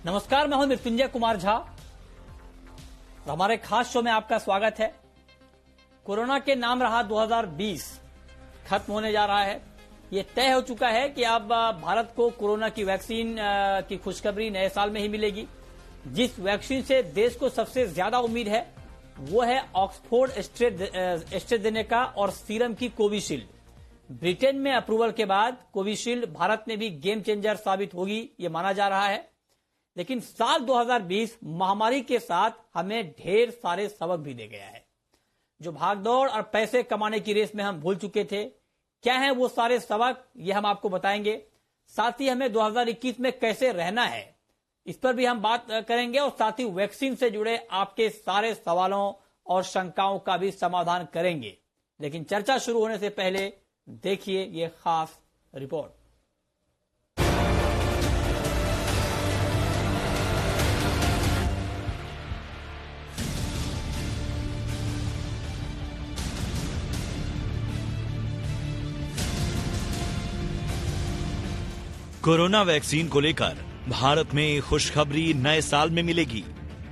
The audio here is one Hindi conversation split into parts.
नमस्कार, मैं हूं मृत्युंजय कुमार झा। हमारे खास शो में आपका स्वागत है। कोरोना के नाम रहा 2020 खत्म होने जा रहा है। ये तय हो चुका है कि अब भारत को कोरोना की वैक्सीन की खुशखबरी नए साल में ही मिलेगी। जिस वैक्सीन से देश को सबसे ज्यादा उम्मीद है वो है ऑक्सफोर्ड एस्ट्राजेनेका और सीरम की कोविशील्ड। ब्रिटेन में अप्रूवल के बाद कोविशील्ड भारत में भी गेम चेंजर साबित होगी, ये माना जा रहा है। लेकिन साल 2020 महामारी के साथ हमें ढेर सारे सबक भी दे गया है। जो भागदौड़ और पैसे कमाने की रेस में हम भूल चुके थे, क्या है वो सारे सबक, ये हम आपको बताएंगे। साथ ही हमें 2021 में कैसे रहना है, इस पर भी हम बात करेंगे। और साथ ही वैक्सीन से जुड़े आपके सारे सवालों और शंकाओं का भी समाधान करेंगे। लेकिन चर्चा शुरू होने से पहले देखिए ये खास रिपोर्ट। कोरोना वैक्सीन को लेकर भारत में खुशखबरी नए साल में मिलेगी।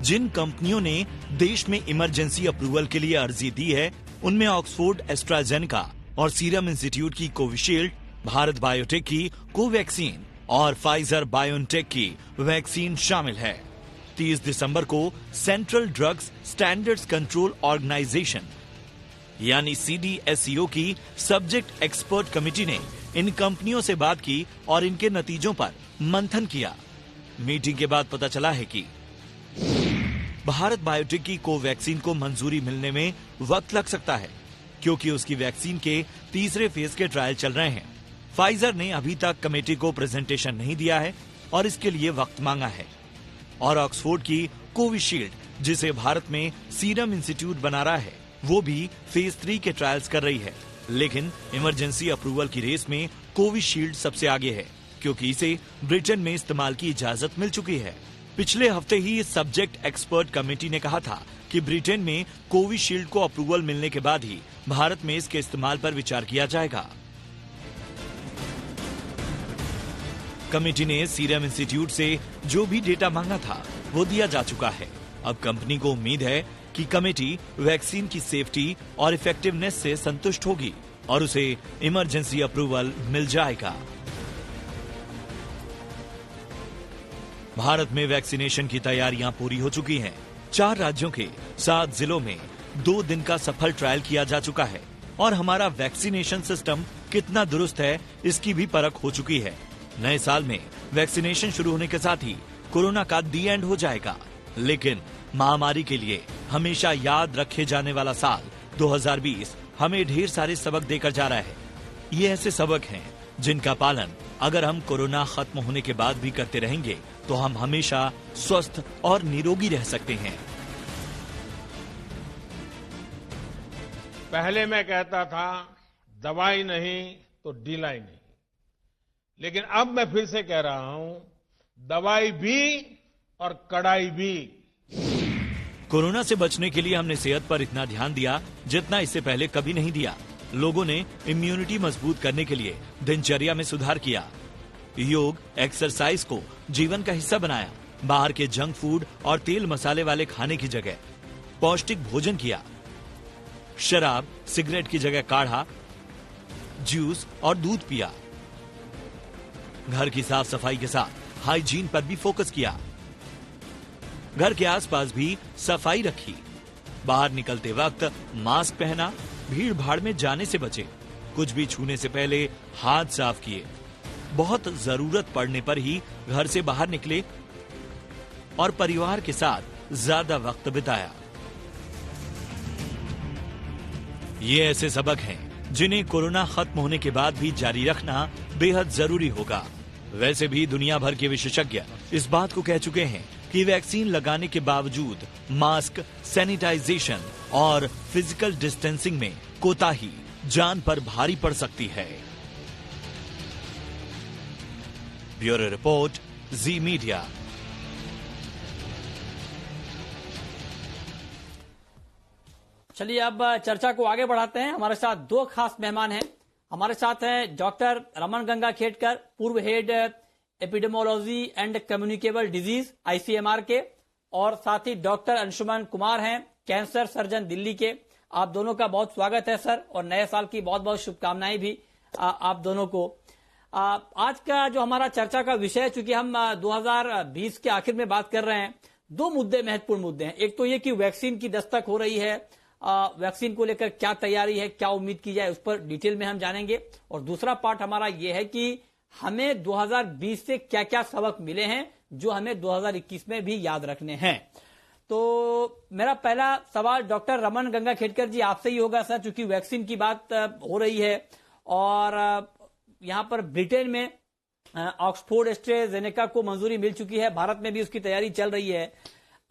जिन कंपनियों ने देश में इमरजेंसी अप्रूवल के लिए अर्जी दी है, उनमें ऑक्सफोर्ड एस्ट्राजेनेका और सीरम इंस्टीट्यूट की कोविशील्ड, भारत बायोटेक की कोवैक्सीन और फाइजर बायोनटेक की वैक्सीन शामिल है। 30 दिसंबर को Central Drugs Standards Control Organisation यानी CDSCO की सब्जेक्ट एक्सपर्ट कमेटी ने इन कंपनियों से बात की और इनके नतीजों पर मंथन किया। मीटिंग के बाद पता चला है कि भारत बायोटेक की कोवैक्सीन को मंजूरी मिलने में वक्त लग सकता है, क्योंकि उसकी वैक्सीन के तीसरे फेज के ट्रायल चल रहे हैं। फाइजर ने अभी तक कमेटी को प्रेजेंटेशन नहीं दिया है और इसके लिए वक्त मांगा है। और ऑक्सफोर्ड की कोविशील्ड, जिसे भारत में सीरम इंस्टीट्यूट बना रहा है, वो भी फेज 3 के ट्रायल्स कर रही है। लेकिन इमरजेंसी अप्रूवल की रेस में कोविशील्ड सबसे आगे है, क्योंकि इसे ब्रिटेन में इस्तेमाल की इजाजत मिल चुकी है। पिछले हफ्ते ही सब्जेक्ट एक्सपर्ट कमेटी ने कहा था कि ब्रिटेन में कोविशील्ड को अप्रूवल मिलने के बाद ही भारत में इसके इस्तेमाल पर विचार किया जाएगा। कमेटी ने सीरम इंस्टीट्यूट से जो भी डेटा मांगा था वो दिया जा चुका है। अब कंपनी को उम्मीद है कि कमेटी वैक्सीन की सेफ्टी और इफेक्टिवनेस से संतुष्ट होगी और उसे इमरजेंसी अप्रूवल मिल जाएगा। भारत में वैक्सीनेशन की तैयारियां पूरी हो चुकी हैं। 4 राज्यों के 7 जिलों में 2 दिन का सफल ट्रायल किया जा चुका है और हमारा वैक्सीनेशन सिस्टम कितना दुरुस्त है, इसकी भी परख हो चुकी है। नए साल में वैक्सीनेशन शुरू होने के साथ ही कोरोना का दी एंड हो जाएगा। लेकिन महामारी के लिए हमेशा याद रखे जाने वाला साल 2020 हमें ढेर सारे सबक देकर जा रहा है। ये ऐसे सबक हैं जिनका पालन अगर हम कोरोना खत्म होने के बाद भी करते रहेंगे तो हम हमेशा स्वस्थ और निरोगी रह सकते हैं। पहले मैं कहता था दवाई नहीं तो ढिलाई नहीं, लेकिन अब मैं फिर से कह रहा हूं, दवाई भी और कड़ाई भी। कोरोना से बचने के लिए हमने सेहत पर इतना ध्यान दिया जितना इससे पहले कभी नहीं दिया। लोगों ने इम्यूनिटी मजबूत करने के लिए दिनचर्या में सुधार किया, योग एक्सरसाइज को जीवन का हिस्सा बनाया, बाहर के जंक फूड और तेल मसाले वाले खाने की जगह पौष्टिक भोजन किया, शराब सिगरेट की जगह काढ़ा, जूस और दूध पिया, घर की साफ सफाई के साथ हाइजीन पर भी फोकस किया, घर के आसपास भी सफाई रखी, बाहर निकलते वक्त मास्क पहना, भीड़ भाड़ में जाने से बचे, कुछ भी छूने से पहले हाथ साफ किए, बहुत जरूरत पड़ने पर ही घर से बाहर निकले और परिवार के साथ ज्यादा वक्त बिताया। ये ऐसे सबक हैं जिन्हें कोरोना खत्म होने के बाद भी जारी रखना बेहद जरूरी होगा। वैसे भी दुनिया भर के विशेषज्ञ इस बात को कह चुके हैं कि वैक्सीन लगाने के बावजूद मास्क, सैनिटाइजेशन और फिजिकल डिस्टेंसिंग में कोताही जान पर भारी पड़ सकती है। ब्यूरो रिपोर्ट, जी मीडिया। चलिए अब चर्चा को आगे बढ़ाते हैं। हमारे साथ 2 खास मेहमान हैं। हमारे साथ हैं डॉक्टर रमन गंगा खेडकर, पूर्व head epidemiology and communicable disease ICMR के, और साथ ही डॉक्टर अंशुमान कुमार हैं, कैंसर सर्जन दिल्ली के। आप दोनों का बहुत स्वागत है सर, और नए साल की बहुत बहुत शुभकामनाएं भी आप दोनों को। आज का जो हमारा चर्चा का विषय है, चूंकि हम 2020 के आखिर में बात कर रहे हैं, दो मुद्दे महत्वपूर्ण मुद्दे हैं। एक तो ये कि वैक्सीन की दस्तक हो रही है, वैक्सीन को लेकर क्या तैयारी है, क्या उम्मीद की जाए, उस पर डिटेल में हम जानेंगे। और दूसरा पार्ट हमारा ये है कि हमें 2020 से क्या क्या सबक मिले हैं जो हमें 2021 में भी याद रखने हैं। तो मेरा पहला सवाल डॉक्टर रमन गंगाखेडकर जी आपसे ही होगा सर, चूंकि वैक्सीन की बात हो रही है और यहां पर ब्रिटेन में ऑक्सफोर्ड एस्ट्राजेनेका को मंजूरी मिल चुकी है, भारत में भी उसकी तैयारी चल रही है।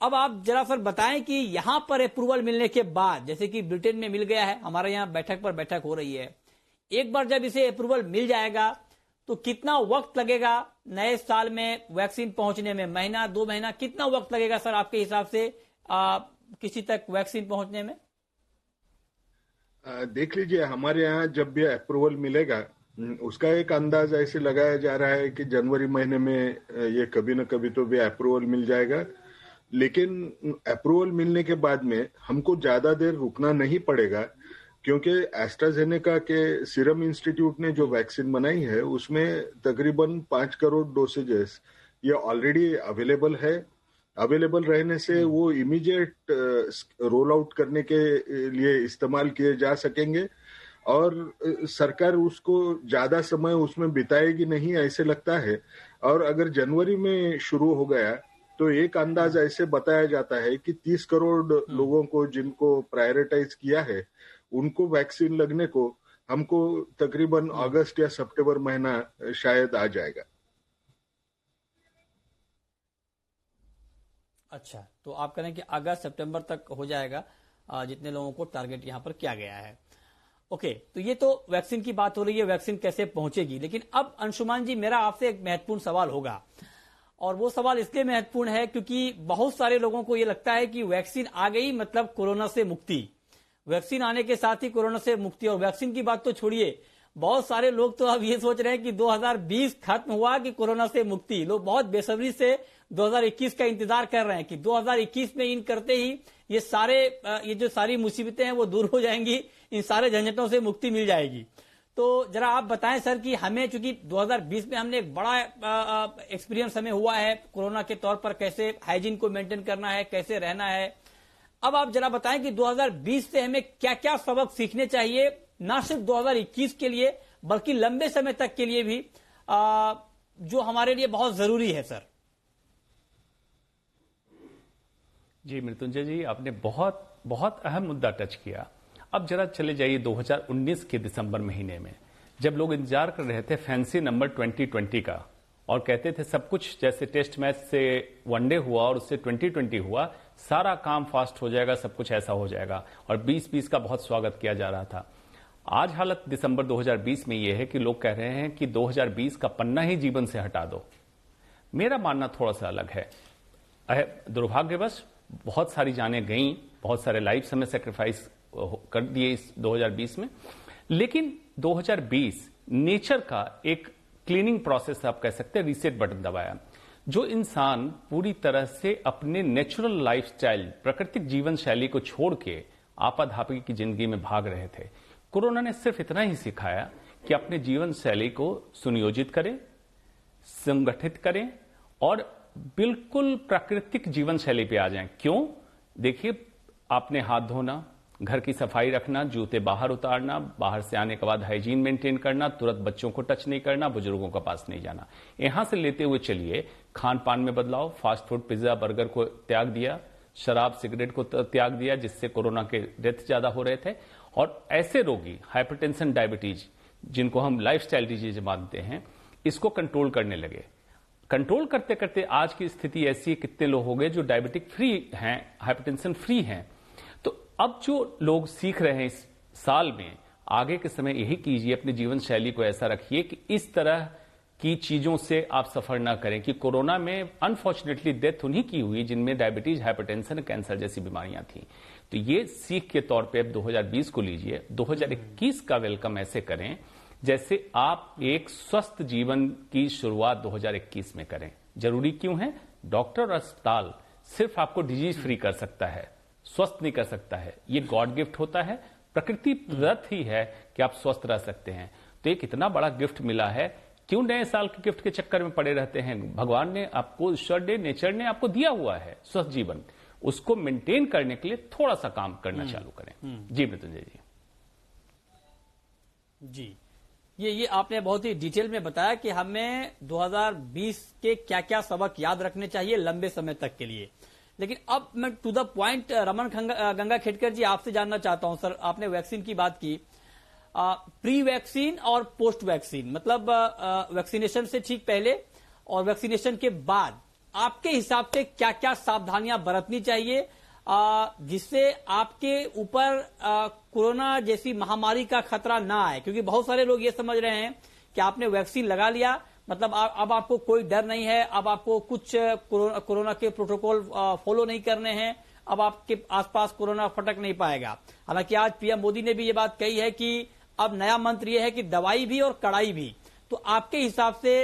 अब आप जरा सर बताएं कि यहां पर अप्रूवल मिलने के बाद, जैसे कि ब्रिटेन में मिल गया है, हमारे यहां बैठक पर बैठक हो रही है, एक बार जब इसे अप्रूवल मिल जाएगा तो कितना वक्त लगेगा नए साल में वैक्सीन पहुंचने में? महीना, 2 महीना, कितना वक्त लगेगा सर आपके हिसाब से किसी तक वैक्सीन पहुंचने में? देख लीजिए, हमारे यहाँ जब भी अप्रूवल मिलेगा उसका एक अंदाज ऐसे लगाया जा रहा है कि जनवरी महीने में ये कभी न कभी तो भी अप्रूवल मिल जाएगा। लेकिन अप्रूवल मिलने के बाद में हमको ज्यादा देर रुकना नहीं पड़ेगा, क्योंकि एस्ट्राजेनेका के सीरम इंस्टीट्यूट ने जो वैक्सीन बनाई है उसमें तकरीबन 5 करोड़ डोसेजेस ये ऑलरेडी अवेलेबल है। अवेलेबल रहने से वो इमीडिएट रोल आउट करने के लिए इस्तेमाल किए जा सकेंगे, और सरकार उसको ज्यादा समय उसमें बिताएगी नहीं ऐसे लगता है। और अगर जनवरी में शुरू हो गया तो एक अंदाज ऐसे बताया जाता है कि 30 करोड़ लोगों को जिनको प्रायोरिटाइज किया है उनको वैक्सीन लगने को हमको तकरीबन अगस्त या सितंबर महीना शायद आ जाएगा। अच्छा, तो आप कह रहे हैं कि अगस्त सितंबर तक हो जाएगा, जितने लोगों को टारगेट यहां पर किया गया है। ओके, तो ये तो वैक्सीन की बात हो रही है, वैक्सीन कैसे पहुंचेगी। लेकिन अब अंशुमान जी, मेरा आपसे एक महत्वपूर्ण सवाल होगा, और वो सवाल इसलिए महत्वपूर्ण है क्योंकि बहुत सारे लोगों को ये लगता है कि वैक्सीन आ गई मतलब कोरोना से मुक्ति, वैक्सीन आने के साथ ही कोरोना से मुक्ति। और वैक्सीन की बात तो छोड़िए, बहुत सारे लोग तो अब ये सोच रहे हैं कि 2020 खत्म हुआ कि कोरोना से मुक्ति। लोग बहुत बेसब्री से 2021 का इंतजार कर रहे हैं कि 2021 में इन करते ही ये जो सारी मुसीबतें हैं वो दूर हो जाएंगी, इन सारे झंझटों से मुक्ति मिल जाएगी। तो जरा आप बताएं सर कि हमें, चूंकि 2020 में हमने एक बड़ा एक्सपीरियंस हमें हुआ है कोरोना के तौर पर, कैसे हाइजीन को मेंटेन करना है, कैसे रहना है। अब आप जरा बताएं कि 2020 से हमें क्या क्या सबक सीखने चाहिए, ना सिर्फ 2021 के लिए बल्कि लंबे समय तक के लिए भी, जो हमारे लिए बहुत जरूरी है सर। जी मृत्युंजय जी, आपने बहुत बहुत अहम मुद्दा टच किया। अब जरा चले जाइए 2019 के दिसंबर महीने में, जब लोग इंतजार कर रहे थे फैंसी नंबर 2020 का, और कहते थे सब कुछ जैसे टेस्ट मैच से वनडे हुआ और उससे 2020 हुआ, सारा काम फास्ट हो जाएगा, सब कुछ ऐसा हो जाएगा, और 2020 का बहुत स्वागत किया जा रहा था। आज हालत दिसंबर 2020 में यह है कि लोग कह रहे हैं कि 2020 का पन्ना ही जीवन से हटा दो। मेरा मानना थोड़ा सा अलग है। दुर्भाग्यवश बहुत सारी जानें गईं, बहुत सारे लाइफ हमें सेक्रीफाइस कर दिए इस 2020 में, लेकिन 2020 नेचर का एक क्लीनिंग प्रोसेस आप कह सकते हैं, रीसेट बटन दबाया। जो इंसान पूरी तरह से अपने नेचुरल लाइफस्टाइल, प्राकृतिक जीवन शैली को छोड़ के आपाधापी की जिंदगी में भाग रहे थे, कोरोना ने सिर्फ इतना ही सिखाया कि अपने जीवन शैली को सुनियोजित करें, संगठित करें और बिल्कुल प्राकृतिक जीवन शैली पे आ जाएं। क्यों? देखिए, आपने हाथ धोना, घर की सफाई रखना, जूते बाहर उतारना, बाहर से आने के बाद हाइजीन मेंटेन करना, तुरंत बच्चों को टच नहीं करना, बुजुर्गों के पास नहीं जाना। यहां से लेते हुए चलिए खान पान में बदलाव, फास्ट फूड, पिज्जा, बर्गर को त्याग दिया, शराब, सिगरेट को त्याग दिया, जिससे कोरोना के डेथ ज्यादा हो रहे थे। और ऐसे रोगी हाइपरटेंशन, डायबिटीज, जिनको हम लाइफस्टाइल डिजीज मानते हैं, इसको कंट्रोल करने लगे। कंट्रोल करते करते आज की स्थिति ऐसी है, कितने लोग हो गए जो डायबिटिक फ्री हैं, हाइपरटेंशन फ्री हैं। तो अब जो लोग सीख रहे हैं इस साल में, आगे के समय यही कीजिए, अपनी जीवन शैली को ऐसा रखिए कि इस तरह की चीजों से आप सफर ना करें। कि कोरोना में अनफॉर्चुनेटली डेथ उन्हीं की हुई जिनमें डायबिटीज, हाइपरटेंशन, कैंसर जैसी बीमारियां थी। तो ये सीख के तौर पे अब 2020 को लीजिए, 2021 का वेलकम ऐसे करें जैसे आप एक स्वस्थ जीवन की शुरुआत 2021 में करें। जरूरी क्यों है? डॉक्टर और अस्पताल सिर्फ आपको डिजीज फ्री कर सकता है, स्वस्थ नहीं कर सकता है। ये गॉड गिफ्ट होता है, प्रकृति प्रदत्त ही है कि आप स्वस्थ रह सकते हैं। तो एक इतना बड़ा गिफ्ट मिला है, क्यों नए साल के गिफ्ट के चक्कर में पड़े रहते हैं? भगवान ने आपको, ईश्वर ने, नेचर ने आपको दिया हुआ है स्वस्थ जीवन, उसको मेंटेन करने के लिए थोड़ा सा काम करना चालू करें। जी मृत्युंजय जी। जी, ये आपने बहुत ही डिटेल में बताया कि हमें 2020 के क्या क्या सबक याद रखने चाहिए लंबे समय तक के लिए। लेकिन अब मैं to the point Raman Gangakhedkar ji आपसे जानना चाहता हूं। सर, आपने वैक्सीन की बात की, प्री वैक्सीन और पोस्ट वैक्सीन, मतलब वैक्सीनेशन से ठीक पहले और वैक्सीनेशन के बाद आपके हिसाब से क्या क्या सावधानियां बरतनी चाहिए जिससे आपके ऊपर कोरोना जैसी महामारी का खतरा ना आए? क्योंकि बहुत सारे लोग ये समझ रहे हैं कि आपने वैक्सीन लगा लिया, मतलब अब आपको कोई डर नहीं है, अब आपको कुछ कोरोना के प्रोटोकॉल फॉलो नहीं करने हैं, अब आपके आसपास कोरोना फटक नहीं पाएगा। हालांकि आज पीएम मोदी ने भी ये बात कही है कि अब नया मंत्र ये है कि दवाई भी और कड़ाई भी। तो आपके हिसाब से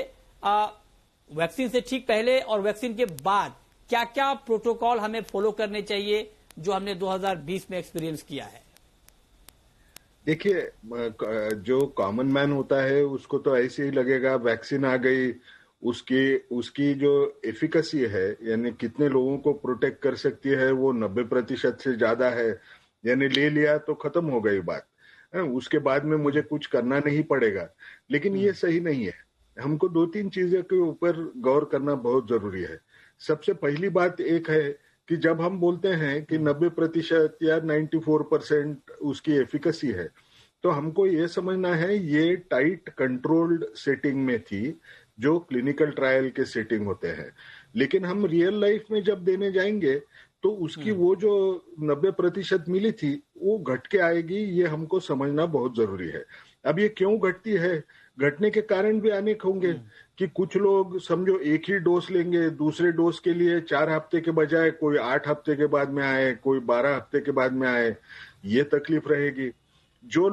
वैक्सीन से ठीक पहले और वैक्सीन के बाद क्या क्या प्रोटोकॉल हमें फॉलो करने चाहिए जो हमने 2020 में एक्सपीरियंस किया है? देखिए, जो कॉमन मैन होता है उसको तो ऐसे ही लगेगा वैक्सीन आ गई, उसकी जो एफिकेसी है, यानी कितने लोगों को प्रोटेक्ट कर सकती है, वो 90% से ज्यादा है, यानी ले लिया तो खत्म हो गई बात, उसके बाद में मुझे कुछ करना नहीं पड़ेगा। लेकिन ये सही नहीं है। हमको 2-3 चीजों के ऊपर गौर करना बहुत जरूरी है। सबसे पहली बात एक है कि जब हम बोलते हैं कि 90% या 94% उसकी एफिकेसी है, तो हमको ये समझना है ये टाइट कंट्रोल्ड सेटिंग में थी जो क्लिनिकल ट्रायल के सेटिंग होते हैं। लेकिन हम रियल लाइफ में जब देने जाएंगे तो उसकी वो जो 90% मिली थी वो घट के आएगी, ये हमको समझना बहुत जरूरी है। अब ये क्यों घटती है, घटने के कारण भी अनेक होंगे कि कुछ लोग समझो एक ही डोज लेंगे, दूसरे डोज के लिए 4 हफ्ते के बजाय कोई 8 हफ्ते के बाद में आए, कोई 12 हफ्ते के बाद में आए, ये तकलीफ रहेगी। जो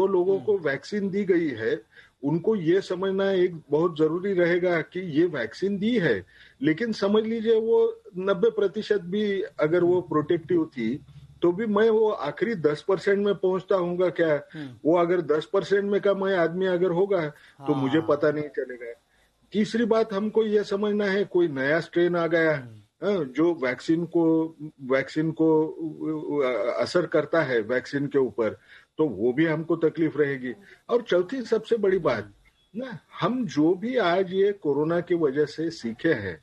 लोगों को वैक्सीन दी गई है उनको ये समझना एक बहुत जरूरी रहेगा कि ये वैक्सीन दी है, लेकिन समझ लीजिए वो 90% भी अगर वो प्रोटेक्टिव थी तो भी मैं वो आखिरी 10% में पहुंचता हूँगा क्या? वो अगर 10% में का मैं आदमी अगर होगा तो मुझे पता नहीं चलेगा। तीसरी बात हमको ये समझना है, कोई नया स्ट्रेन आ गया जो वैक्सीन को असर करता है वैक्सीन के ऊपर, तो वो भी हमको तकलीफ रहेगी। और चौथी सबसे बड़ी बात ना, हम जो भी आज ये कोरोना की वजह से सीखे हैं,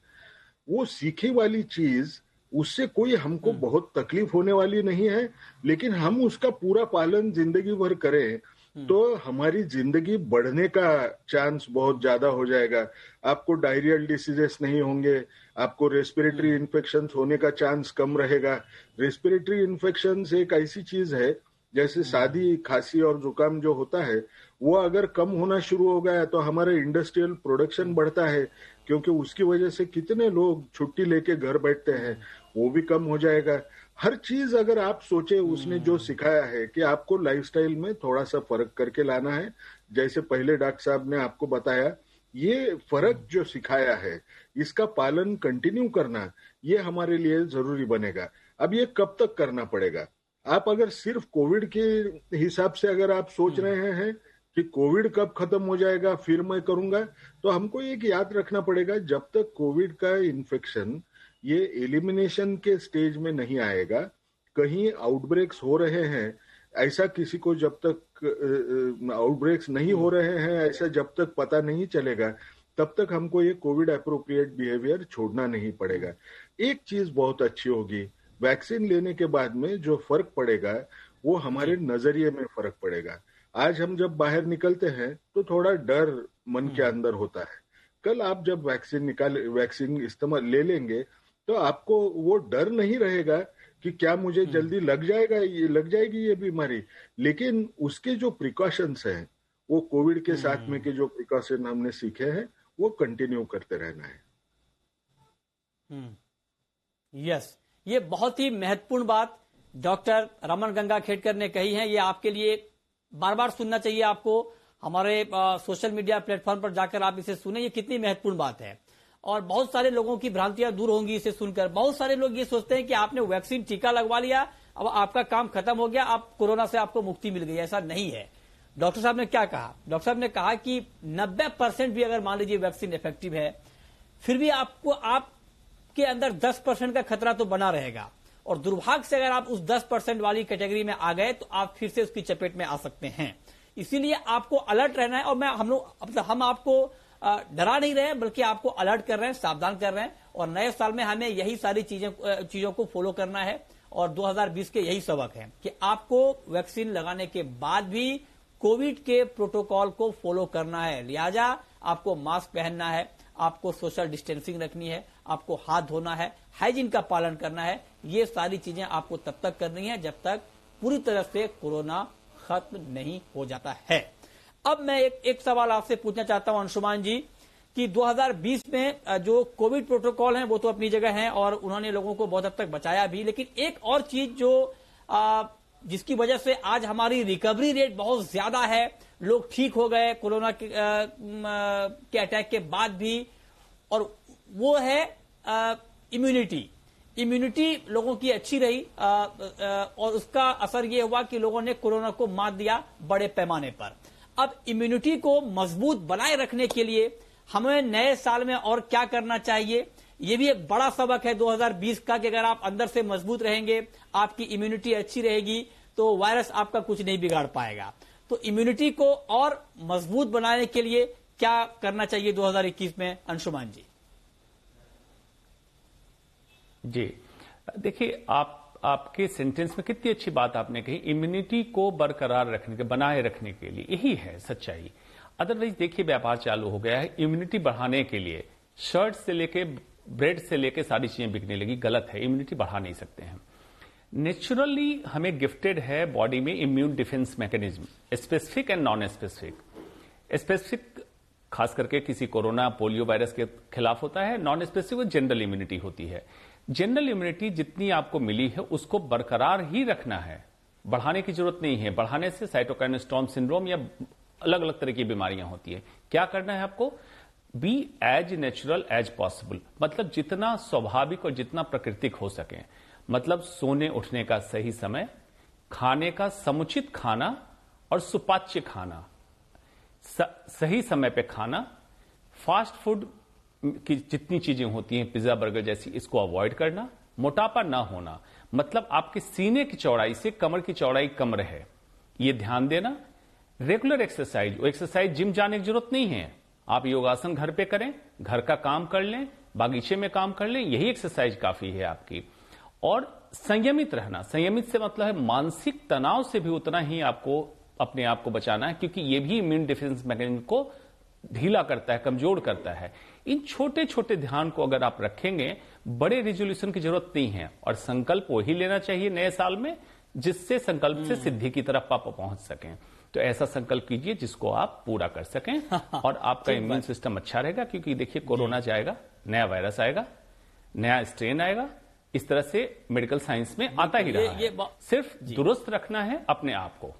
वो सीखी वाली चीज उससे कोई हमको बहुत तकलीफ होने वाली नहीं है, लेकिन हम उसका पूरा पालन जिंदगी भर करें तो हमारी जिंदगी बढ़ने का चांस बहुत ज्यादा हो जाएगा। आपको डायरियल डिसीजेस नहीं होंगे, आपको रेस्पिरेटरी इन्फेक्शन होने का चांस कम रहेगा। रेस्पिरेटरी इन्फेक्शन एक ऐसी चीज है जैसे सर्दी, खांसी और जुकाम जो होता है, वो अगर कम होना शुरू हो गया तो हमारा इंडस्ट्रियल प्रोडक्शन बढ़ता है, क्योंकि उसकी वजह से कितने लोग छुट्टी लेके घर बैठते हैं, वो भी कम हो जाएगा। हर चीज अगर आप सोचे, उसने जो सिखाया है कि आपको लाइफस्टाइल में थोड़ा सा फर्क करके लाना है, जैसे पहले डॉक्टर साहब ने आपको बताया, ये फर्क जो सिखाया है इसका पालन कंटिन्यू करना ये हमारे लिए जरूरी बनेगा। अब ये कब तक करना पड़ेगा? आप अगर सिर्फ कोविड के हिसाब से अगर आप सोच रहे हैं कि कोविड कब खत्म हो जाएगा फिर मैं करूंगा, तो हमको एक याद रखना पड़ेगा, जब तक कोविड का इन्फेक्शन ये एलिमिनेशन के स्टेज में नहीं आएगा, कहीं आउटब्रेक्स हो रहे हैं, ऐसा किसी को जब तक आउटब्रेक्स नहीं हो रहे हैं, ऐसा जब तक पता नहीं चलेगा, तब तक हमको ये कोविड एप्रोप्रिएट बिहेवियर छोड़ना नहीं पड़ेगा। एक चीज बहुत अच्छी होगी, वैक्सीन लेने के बाद में जो फर्क पड़ेगा वो हमारे नजरिए में फर्क पड़ेगा। आज हम जब बाहर निकलते हैं तो थोड़ा डर मन के अंदर होता है। कल आप जब वैक्सीन इस्तेमाल ले लेंगे तो आपको वो डर नहीं रहेगा कि क्या मुझे जल्दी लग जाएगी ये बीमारी, लेकिन उसके जो प्रिकॉशंस हैं, वो कोविड के साथ में के जो प्रिकॉशन हमने सीखे हैं वो कंटिन्यू करते रहना है। यस, ये बहुत ही महत्वपूर्ण बात डॉक्टर रमन गंगाखेडकर ने कही है। ये आपके लिए बार बार सुनना चाहिए आपको। हमारे सोशल मीडिया प्लेटफॉर्म पर जाकर आप इसे सुने, ये कितनी महत्वपूर्ण बात है। और बहुत सारे लोगों की भ्रांतियां दूर होंगी इसे सुनकर। बहुत सारे लोग ये सोचते हैं कि आपने वैक्सीन टीका लगवा लिया, अब आपका काम खत्म हो गया, आप कोरोना से आपको मुक्ति मिल गई। ऐसा नहीं है। डॉक्टर साहब ने क्या कहा? डॉक्टर साहब ने कहा कि 90% भी अगर मान लीजिए वैक्सीन इफेक्टिव है, फिर भी आपके अंदर 10% का खतरा तो बना रहेगा। और दुर्भाग्य से अगर आप उस 10% वाली कैटेगरी में आ गए तो आप फिर से उसकी चपेट में आ सकते हैं। इसीलिए आपको अलर्ट रहना है। और हम आपको डरा नहीं रहे हैं, बल्कि आपको अलर्ट कर रहे हैं, सावधान कर रहे हैं। और नए साल में हमें यही सारी चीजों को फॉलो करना है। और 2020 के यही सबक है कि आपको वैक्सीन लगाने के बाद भी कोविड के प्रोटोकॉल को फॉलो करना है। लिहाजा आपको मास्क पहनना है, आपको सोशल डिस्टेंसिंग रखनी है, आपको हाथ धोना है, हाइजीन का पालन करना है। ये सारी चीजें आपको तब तक करनी है जब तक पूरी तरह से कोरोना खत्म नहीं हो जाता है। अब मैं एक सवाल आपसे पूछना चाहता हूं अंशुमान जी कि 2020 में जो कोविड प्रोटोकॉल हैं वो तो अपनी जगह हैं और उन्होंने लोगों को बहुत हद तक बचाया भी, लेकिन एक और चीज जो जिसकी वजह से आज हमारी रिकवरी रेट बहुत ज्यादा है, लोग ठीक हो गए कोरोना के अटैक के बाद भी, और वो है इम्यूनिटी लोगों की अच्छी रही। और उसका असर ये हुआ कि लोगों ने कोरोना को मात दिया बड़े पैमाने पर। अब इम्यूनिटी को मजबूत बनाए रखने के लिए हमें नए साल में और क्या करना चाहिए? ये भी एक बड़ा सबक है 2020 का कि अगर आप अंदर से मजबूत रहेंगे, आपकी इम्यूनिटी अच्छी रहेगी, तो वायरस आपका कुछ नहीं बिगाड़ पाएगा। तो इम्यूनिटी को और मजबूत बनाने के लिए क्या करना चाहिए 2021 में अंशुमान जी? जी देखिए, आपके सेंटेंस में कितनी अच्छी बात आपने कही। इम्यूनिटी को बरकरार रखने के, बनाए रखने के लिए, यही है सच्चाई। अदरवाइज देखिए, व्यापार चालू हो गया है इम्यूनिटी बढ़ाने के लिए, शर्ट से लेके ब्रेड से लेके सारी चीजें बिकने लगी। गलत है, इम्यूनिटी बढ़ा नहीं सकते हैं। नेचुरली हमें गिफ्टेड है बॉडी में immune defence mechanism, specific and non specific. Specific खास करके किसी कोरोना पोलियो वायरस के खिलाफ होता है, नॉन स्पेसिफिक जनरल इम्यूनिटी होती है। जनरल इम्यूनिटी जितनी आपको मिली है उसको बरकरार ही रखना है, बढ़ाने की जरूरत नहीं है। बढ़ाने से साइटोकाइन स्टॉर्म सिंड्रोम या अलग अलग तरह की बीमारियां होती है। क्या करना है आपको? Be as natural as possible, मतलब जितना स्वाभाविक और जितना प्राकृतिक हो सके। मतलब सोने उठने का सही समय, खाने का समुचित खाना और सुपाच्य खाना, सही समय पे खाना, फास्ट फूड की जितनी चीजें होती हैं पिज्जा बर्गर जैसी, इसको अवॉइड करना, मोटापा ना होना, मतलब आपके सीने की चौड़ाई से कमर की चौड़ाई कम रहे, ये ध्यान देना। रेगुलर एक्सरसाइज जिम जाने की जरूरत नहीं है, आप योगासन घर पे करें, घर का काम कर लें, बागीचे में काम कर लें, यही एक्सरसाइज काफी है आपकी। और संयमित रहना, संयमित से मतलब है मानसिक तनाव से भी उतना ही आपको अपने आप को बचाना है, क्योंकि ये भी इम्यून डिफेंस मैकेनिज्म को ढीला करता है, कमजोर करता है। इन छोटे छोटे ध्यान को अगर आप रखेंगे, बड़े रिजोल्यूशन की जरूरत नहीं है। और संकल्प वही लेना चाहिए नए साल में जिससे संकल्प से सिद्धि की तरफ आप पहुंच सकें। तो ऐसा संकल्प कीजिए जिसको आप पूरा कर सकें और आपका इम्यून सिस्टम अच्छा रहेगा। क्योंकि देखिए, कोरोना जाएगा, नया वायरस आएगा, नया स्ट्रेन आएगा, इस तरह से मेडिकल साइंस में आता ही रहा है। सिर्फ दुरुस्त रखना है अपने आप को।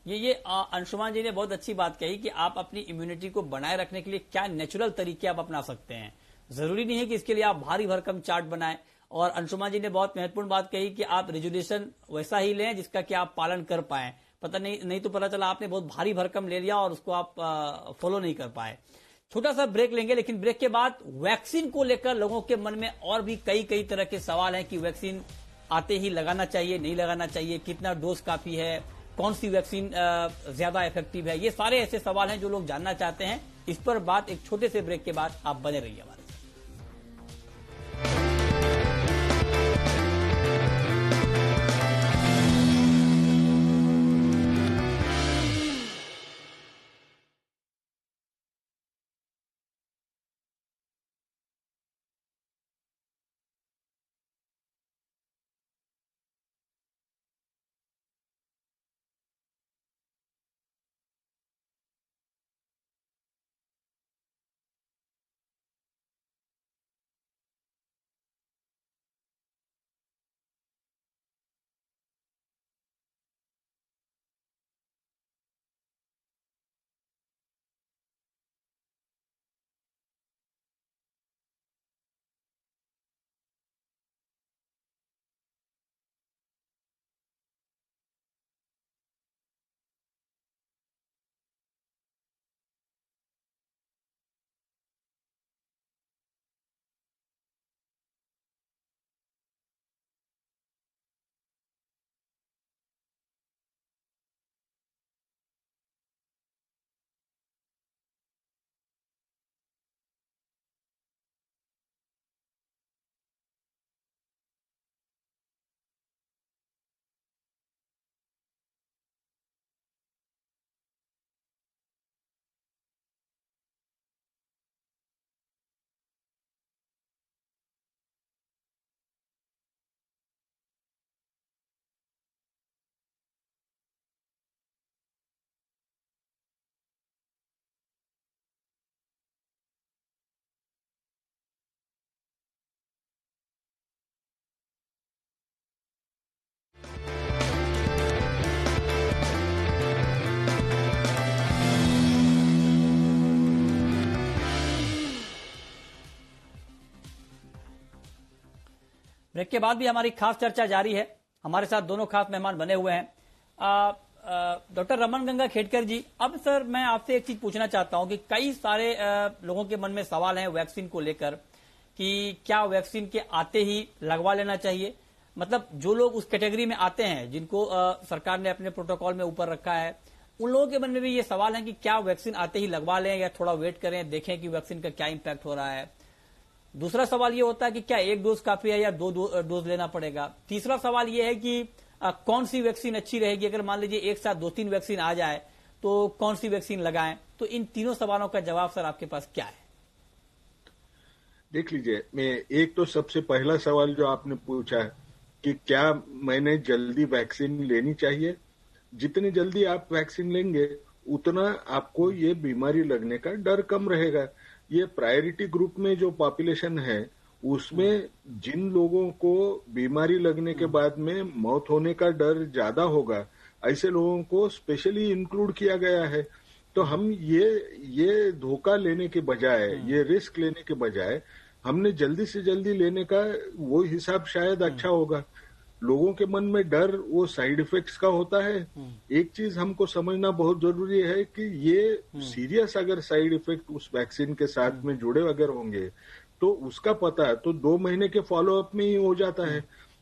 ये अंशुमान जी ने बहुत अच्छी बात कही कि आप अपनी इम्यूनिटी को बनाए रखने के लिए क्या नेचुरल तरीके आप अपना सकते हैं। जरूरी नहीं है कि इसके लिए आप भारी भरकम चार्ट बनाएं। और अंशुमान जी ने बहुत महत्वपूर्ण बात कही कि आप रेजोल्यूशन वैसा ही लें जिसका कि आप पालन कर पाए। पता नहीं तो पता चला आपने बहुत भारी भरकम ले लिया और उसको आप फॉलो नहीं कर पाए। छोटा सा ब्रेक लेंगे, लेकिन ब्रेक के बाद वैक्सीन को लेकर लोगों के मन में और भी कई तरह के सवाल हैं कि वैक्सीन आते ही लगाना चाहिए, नहीं लगाना चाहिए, कितना डोज काफी है, कौन सी वैक्सीन ज्यादा इफेक्टिव है। ये सारे ऐसे सवाल हैं जो लोग जानना चाहते हैं। इस पर बात एक छोटे से ब्रेक के बाद आप बने रहिए हमारे। ब्रेक के बाद भी हमारी खास चर्चा जारी है। हमारे साथ दोनों खास मेहमान बने हुए हैं। डॉक्टर रमन गंगा खेडकर जी, अब सर मैं आपसे एक चीज पूछना चाहता हूं कि कई सारे लोगों के मन में सवाल हैं वैक्सीन को लेकर कि क्या वैक्सीन के आते ही लगवा लेना चाहिए। मतलब जो लोग उस कैटेगरी में आते हैं जिनको सरकार ने अपने प्रोटोकॉल में ऊपर रखा है, उन लोगों के मन में भी ये सवाल है कि क्या वैक्सीन आते ही लगवा लें या थोड़ा वेट करें, देखें कि वैक्सीन का क्या इम्पैक्ट हो रहा है। दूसरा सवाल ये होता है कि क्या एक डोज काफी है या दो डोज लेना पड़ेगा। तीसरा सवाल ये है कि कौन सी वैक्सीन अच्छी रहेगी, अगर मान लीजिए एक साथ 2-3 वैक्सीन आ जाए तो कौन सी वैक्सीन लगाएं। तो इन तीनों सवालों का जवाब सर आपके पास क्या है? देख लीजिए, मैं एक तो सबसे पहला सवाल जो आपने पूछा है कि क्या मैंने जल्दी वैक्सीन लेनी चाहिए। जितनी जल्दी आप वैक्सीन लेंगे उतना आपको ये बीमारी लगने का डर कम रहेगा। ये प्रायोरिटी ग्रुप में जो पॉपुलेशन है उसमें जिन लोगों को बीमारी लगने के बाद में मौत होने का डर ज्यादा होगा, ऐसे लोगों को स्पेशली इंक्लूड किया गया है। तो हम ये धोखा लेने के बजाय, ये रिस्क लेने के बजाय हमने जल्दी से जल्दी लेने का वो हिसाब शायद अच्छा होगा। लोगों के मन में डर वो साइड इफेक्ट्स का होता है। एक चीज हमको समझना बहुत जरूरी है कि ये सीरियस अगर साइड इफेक्ट उस वैक्सीन के साथ में जुड़े अगर होंगे तो उसका पता तो 2 महीने के फॉलोअप में ही हो जाता है।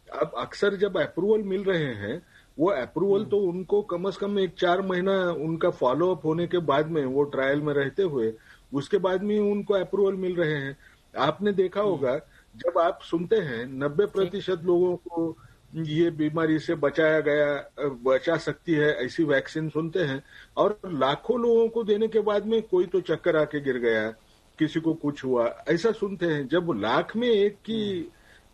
अब अक्सर जब अप्रूवल मिल रहे हैं, वो अप्रूवल तो उनको कम से कम 1-4 महीना उनका फॉलोअप होने के बाद में, वो ट्रायल में रहते हुए उसके बाद में उनको अप्रूवल मिल रहे हैं। आपने देखा होगा जब आप सुनते हैं 90% लोगों को ये बीमारी से बचा सकती है ऐसी वैक्सीन सुनते हैं, और लाखों लोगों को देने के बाद में कोई तो चक्कर आके गिर गया, किसी को कुछ हुआ, ऐसा सुनते हैं। जब लाख में एक की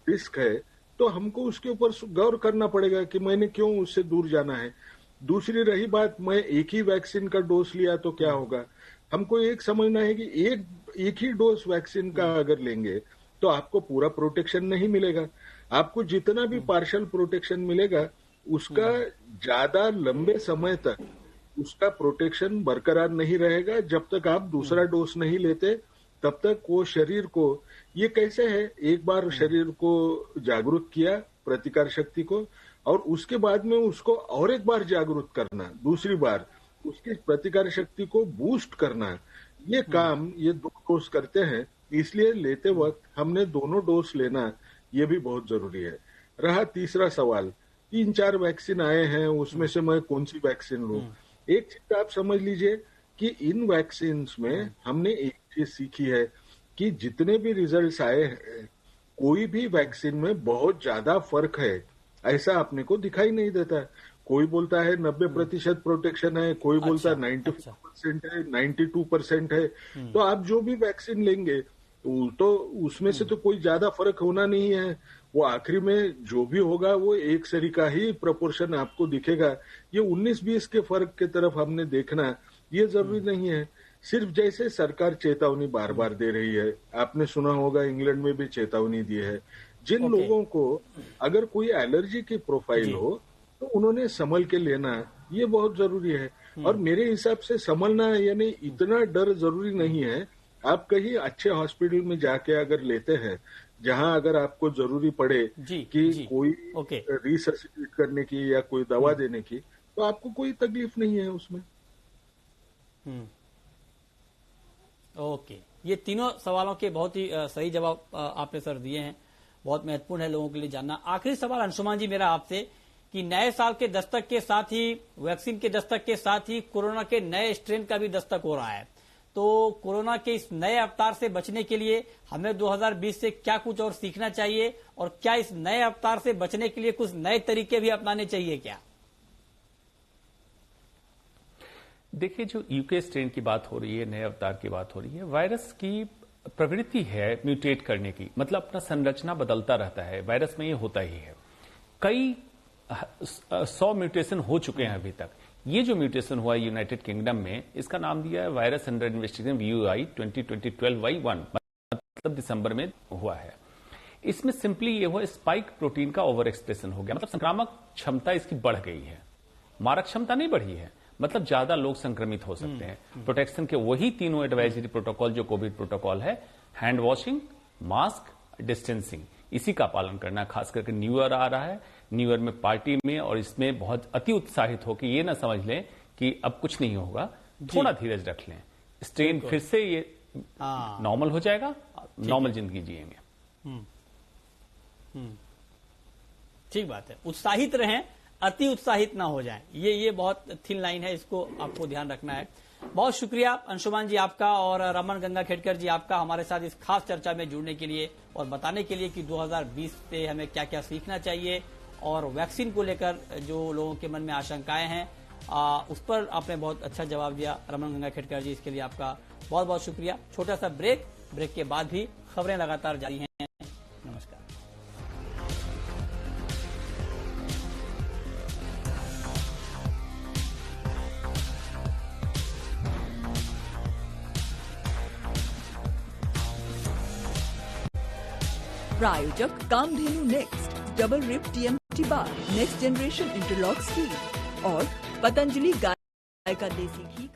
रिस्क है तो हमको उसके ऊपर गौर करना पड़ेगा कि मैंने क्यों उससे दूर जाना है। दूसरी रही बात, मैं एक ही वैक्सीन का डोज लिया तो क्या होगा। हमको एक समझना है कि एक ही डोज वैक्सीन का अगर लेंगे तो आपको पूरा प्रोटेक्शन नहीं मिलेगा। आपको जितना भी पार्शियल प्रोटेक्शन मिलेगा उसका ज्यादा लंबे समय तक उसका प्रोटेक्शन बरकरार नहीं रहेगा। जब तक आप दूसरा डोज नहीं लेते तब तक वो शरीर को, ये कैसे है, एक बार शरीर को जागरूक किया प्रतिकार शक्ति को, और उसके बाद में उसको और एक बार जागरूक करना, दूसरी बार उसकी प्रतिकार शक्ति को बूस्ट करना, ये काम ये 2 डोज करते हैं। इसलिए लेते वक्त हमने दोनों डोज लेना ये भी बहुत जरूरी है। रहा तीसरा सवाल, 3-4 वैक्सीन आए हैं, उसमें से मैं कौन सी वैक्सीन लूं। एक चीज आप समझ लीजिए कि इन वैक्सीन में हमने एक चीज सीखी है कि जितने भी रिजल्ट्स आए हैं, कोई भी वैक्सीन में बहुत ज्यादा फर्क है ऐसा अपने को दिखाई नहीं देता। कोई बोलता है 90% प्रोटेक्शन है, कोई बोलता है 94% है, 92% है। तो आप जो भी वैक्सीन लेंगे तो उसमें से तो कोई ज्यादा फर्क होना नहीं है। वो आखिरी में जो भी होगा वो एक सरी का ही प्रोपोर्शन आपको दिखेगा। ये 19-20 के फर्क की तरफ हमने देखना ये जरूरी नहीं है। सिर्फ जैसे सरकार चेतावनी बार बार दे रही है, आपने सुना होगा इंग्लैंड में भी चेतावनी दी है, जिन लोगों को अगर कोई एलर्जी की प्रोफाइल हो तो उन्होंने संभल के लेना, ये बहुत जरूरी है। और मेरे हिसाब से संभलना यानी इतना डर जरूरी नहीं है। आप कहीं अच्छे हॉस्पिटल में जाके अगर लेते हैं जहां अगर आपको जरूरी पड़े कि कोई रिससिटेट करने की या कोई दवा देने की, तो आपको कोई तकलीफ नहीं है उसमें। ओके, ये तीनों सवालों के बहुत ही सही जवाब आपने सर दिए हैं, बहुत महत्वपूर्ण है लोगों के लिए जानना। आखिरी सवाल अंशुमान जी मेरा आपसे कि नए साल के दस्तक के साथ ही, वैक्सीन के दस्तक के साथ ही कोरोना के नए स्ट्रेन का भी दस्तक हो रहा है, तो कोरोना के इस नए अवतार से बचने के लिए हमें 2020 से क्या कुछ और सीखना चाहिए, और क्या इस नए अवतार से बचने के लिए कुछ नए तरीके भी अपनाने चाहिए क्या? देखिए, जो यूके स्ट्रेन की बात हो रही है, नए अवतार की बात हो रही है, वायरस की प्रवृत्ति है म्यूटेट करने की, मतलब अपना संरचना बदलता रहता है। वायरस में ये होता ही है। कई 100 म्यूटेशन हो चुके हैं अभी तक। ये जो म्यूटेशन हुआ है यूनाइटेड किंगडम में, इसका नाम दिया है virus under investigation VUI 2020-12Y1, मतलब दिसंबर में हुआ है। इसमें सिंपली ये हुआ, स्पाइक प्रोटीन का ओवर एक्सप्रेशन हो गया, मतलब संक्रामक क्षमता इसकी बढ़ गई है, मारक क्षमता नहीं बढ़ी है, मतलब ज्यादा लोग संक्रमित हो सकते हैं। प्रोटेक्शन के वही तीनों एडवाइजरी प्रोटोकॉल जो कोविड प्रोटोकॉल है, हैंड वॉशिंग, मास्क, डिस्टेंसिंग, इसी का पालन करना है। खास करके न्यू ईयर आ रहा है, न्यू ईयर में पार्टी में और इसमें बहुत अति उत्साहित हो कि ये ना समझ लें कि अब कुछ नहीं होगा, थोड़ा धीरज रख लें। स्ट्रेन फिर से ये नॉर्मल हो जाएगा, नॉर्मल जिंदगी जिएंगे। ठीक बात है, उत्साहित रहें, अति उत्साहित ना हो जाएं, ये बहुत थिन लाइन है, इसको आपको ध्यान रखना है। बहुत शुक्रिया अंशुमान जी आपका और रमन गंगाखेडकर जी आपका हमारे साथ इस खास चर्चा में जुड़ने के लिए और बताने के लिए कि 2020 से हमें क्या क्या सीखना चाहिए और वैक्सीन को लेकर जो लोगों के मन में आशंकाएं हैं उस पर आपने बहुत अच्छा जवाब दिया रमन गंगाखेडकर जी, इसके लिए आपका बहुत बहुत शुक्रिया। छोटा सा ब्रेक के बाद भी खबरें लगातार जारी हैं। नमस्कार। प्रायोजक Kamdhenu next, double rib TMT bar, next generation interlock steel और पतंजलि गाय का देसी घी।